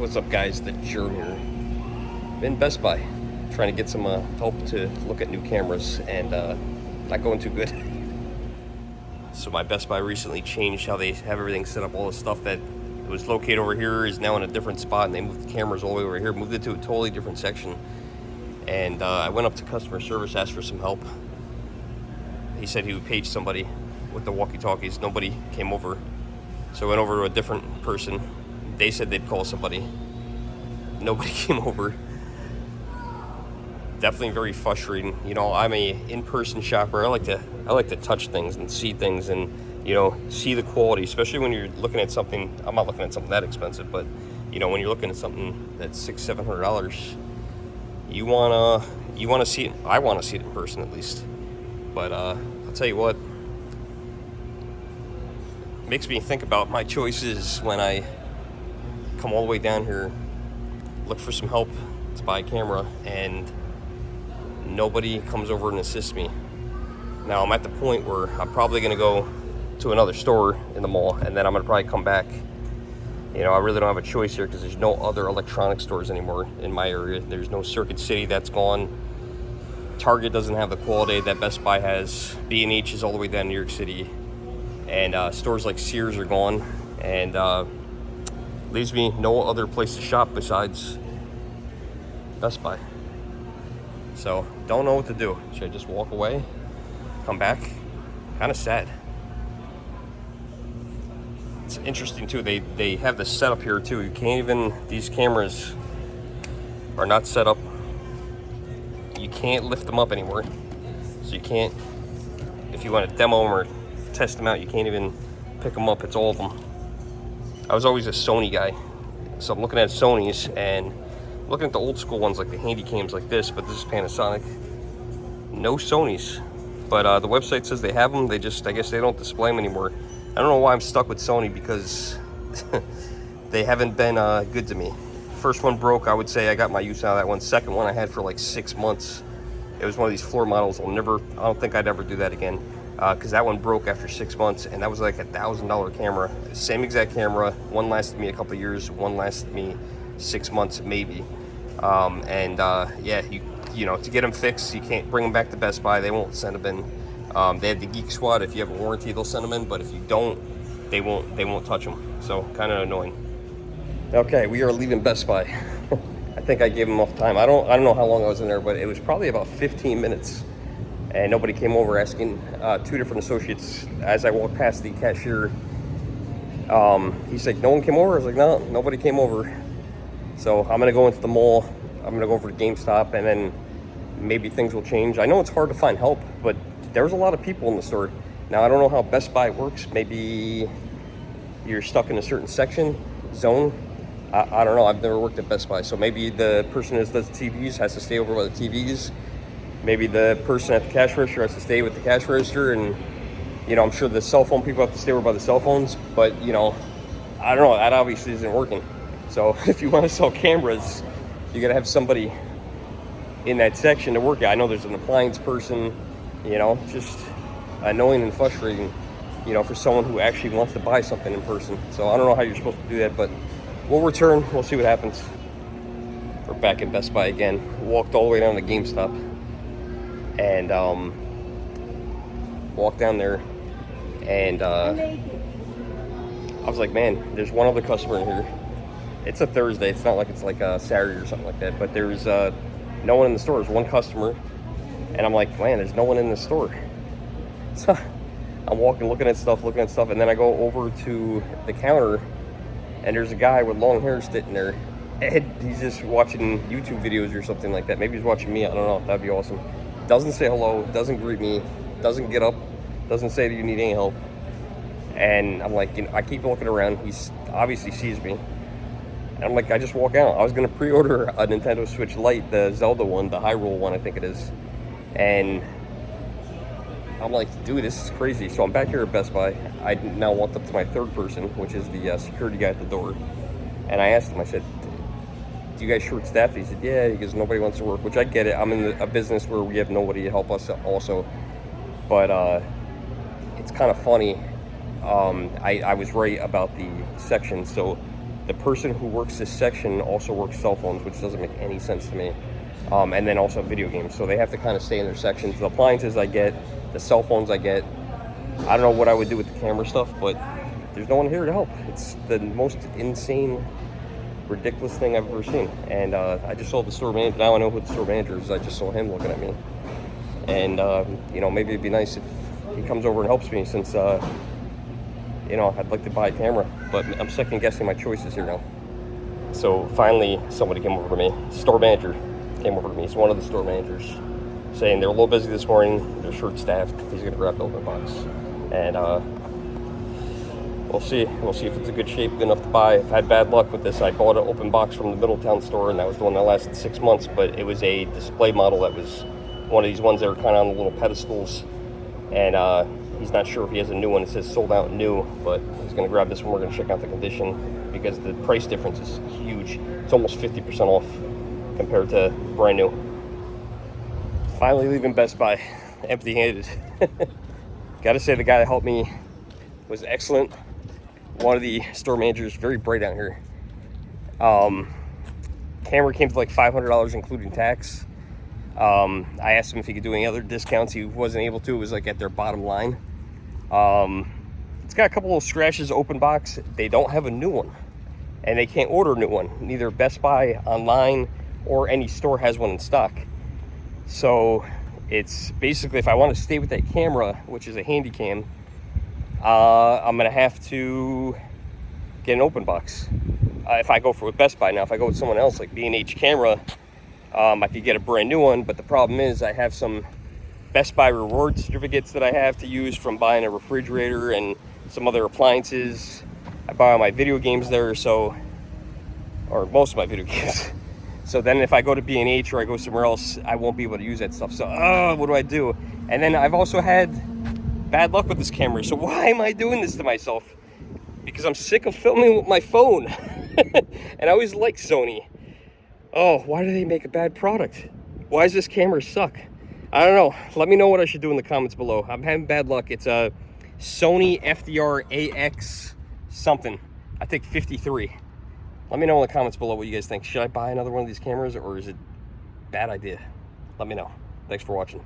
What's up, guys? The Germ here. In Best Buy, trying to get some help to look at new cameras, and not going too good. So my Best Buy recently changed how they have everything set up. All the stuff that was located over here is now in a different spot, and they moved the cameras all the way over here, moved it to a totally different section. And I went up to customer service, asked for some help. He said he would page somebody with the walkie-talkies. Nobody came over, so I went over to a different person. They said they'd call somebody. Nobody came over. Definitely very frustrating. You know, I'm a in-person shopper. I like to touch things and see things, and see the quality, especially when you're looking at something. I'm not looking at something that expensive, but when you're looking at something that's $600-700, you wanna see it. I want to see it in person at least. But I'll tell you what, makes me think about my choices when I come all the way down here, look for some help to buy a camera, and nobody comes over and assists me. Now I'm at the point where I'm probably going to go to another store in the mall, and then I'm going to probably come back. I really don't have a choice here because there's no other electronic stores anymore in my area. There's no Circuit City, that's gone. Target doesn't have the quality that Best Buy has. B&H is all the way down in New York City. And stores like Sears are gone. And leaves me no other place to shop besides Best Buy. So, don't know what to do. Should I just walk away? Come back? Kind of sad. It's interesting too, they have this setup here too. You can't even, these cameras are not set up. You can't lift them up anymore. So you can't, if you want to demo them or test them out, you can't even pick them up. It's all of them. I was always a Sony guy, so I'm looking at Sony's and looking at the old school ones like the handy cams like this, but this is Panasonic. No Sony's, but the website says they have them. They just, I guess they don't display them anymore. I don't know why I'm stuck with Sony, because they haven't been good to me. First one broke, I would say I got my use out of that one. Second one I had for like 6 months. It was one of these floor models. I don't think I'd ever do that again, because that one broke after 6 months, and that was like $1,000 camera. Same exact camera. One lasted me a couple years, one lasted me 6 months maybe. Yeah, to get them fixed, you can't bring them back to Best Buy. They won't send them in. They have the Geek Squad. If you have a warranty, they'll send them in, but if you don't, they won't touch them. So kind of annoying. Okay, we are leaving Best Buy. I think I gave them enough time. I don't know how long I was in there, but it was probably about 15 minutes, and nobody came over. Asking two different associates as I walked past the cashier. He's like, no one came over. I was like, no, nobody came over. So I'm gonna go into the mall. I'm gonna go over to GameStop, and then maybe things will change. I know it's hard to find help, but there's a lot of people in the store. Now I don't know how Best Buy works. Maybe you're stuck in a certain zone. I don't know. I've never worked at Best Buy, so maybe the person that does the TVs has to stay over by the TVs. Maybe the person at the cash register has to stay with the cash register, and I'm sure the cell phone people have to stay over by the cell phones. But I don't know. That obviously isn't working. So if you want to sell cameras, you got to have somebody in that section to work it. I know there's an appliance person. Just annoying and frustrating. For someone who actually wants to buy something in person. So I don't know how you're supposed to do that, but we'll return. We'll see what happens. We're back at Best Buy again. Walked all the way down to GameStop, and walked down there, and I was like, man, there's one other customer in here. It's a Thursday. It's not like it's like a Saturday or something like that, but there's no one in the store. There's one customer, and I'm like, man, there's no one in the store. So I'm walking, looking at stuff, and then I go over to the counter, and there's a guy with long hair sitting there, and he's just watching YouTube videos or something like that. Maybe he's watching me, I don't know, that'd be awesome. Doesn't say hello, doesn't greet me, doesn't get up, doesn't say, do you need any help? And I'm like, I keep looking around, he obviously sees me, and I'm like, I just walk out. I was gonna pre-order a Nintendo Switch Lite, the Zelda one, the Hyrule one, I think it is, and I'm like, dude, this is crazy. So I'm back here at Best Buy. I now walked up to my third person, which is the security guy at the door. And I asked him, I said, do you guys short staffed? He said, yeah, because nobody wants to work, which I get it. I'm in a business where we have nobody to help us also. But it's kind of funny. I was right about the section. So the person who works this section also works cell phones, which doesn't make any sense to me. And then also video games. So they have to kind of stay in their sections. The appliances I get, the cell phones I get. I don't know what I would do with the camera stuff, but there's no one here to help. It's the most insane, ridiculous thing I've ever seen. And I just saw the store manager. Now I know who the store manager is. I just saw him looking at me. And, you know, maybe it'd be nice if he comes over and helps me, since, you know, I'd like to buy a camera. But I'm second guessing my choices here now. So finally, somebody came over to me. Store manager came over to me. He's one of the store managers, saying they're a little busy this morning. They're short-staffed. He's going to grab the open box. And we'll see. We'll see if it's a good shape, good enough to buy. I've had bad luck with this. I bought an open box from the Middletown store, and that was the one that lasted 6 months. But it was a display model that was one of these ones that are kind of on the little pedestals. And he's not sure if he has a new one. It says sold out new, but he's going to grab this one. We're going to check out the condition, because the price difference is huge. It's almost 50% off compared to brand new. Finally leaving Best Buy, empty-handed. Gotta say, the guy that helped me was excellent. One of the store managers, very bright out here. Camera came to like $500, including tax. I asked him if he could do any other discounts. He wasn't able to. It was like at their bottom line. It's got a couple of scratches, open box. They don't have a new one, and they can't order a new one. Neither Best Buy online or any store has one in stock. So it's basically, if I want to stay with that camera, which is a handy cam, I'm gonna have to get an open box. If I go with Best Buy. Now, if I go with someone else like B&H Camera, I could get a brand new one. But the problem is, I have some Best Buy reward certificates that I have to use from buying a refrigerator and some other appliances. I buy all my video games there, so, or most of my video games. So then if I go to B&H or I go somewhere else, I won't be able to use that stuff. So, what do I do? And then I've also had bad luck with this camera. So why am I doing this to myself? Because I'm sick of filming with my phone. And I always liked Sony. Oh, why do they make a bad product? Why does this camera suck? I don't know. Let me know what I should do in the comments below. I'm having bad luck. It's a Sony FDR AX something. I think 53. Let me know in the comments below what you guys think. Should I buy another one of these cameras, or is it a bad idea? Let me know. Thanks for watching.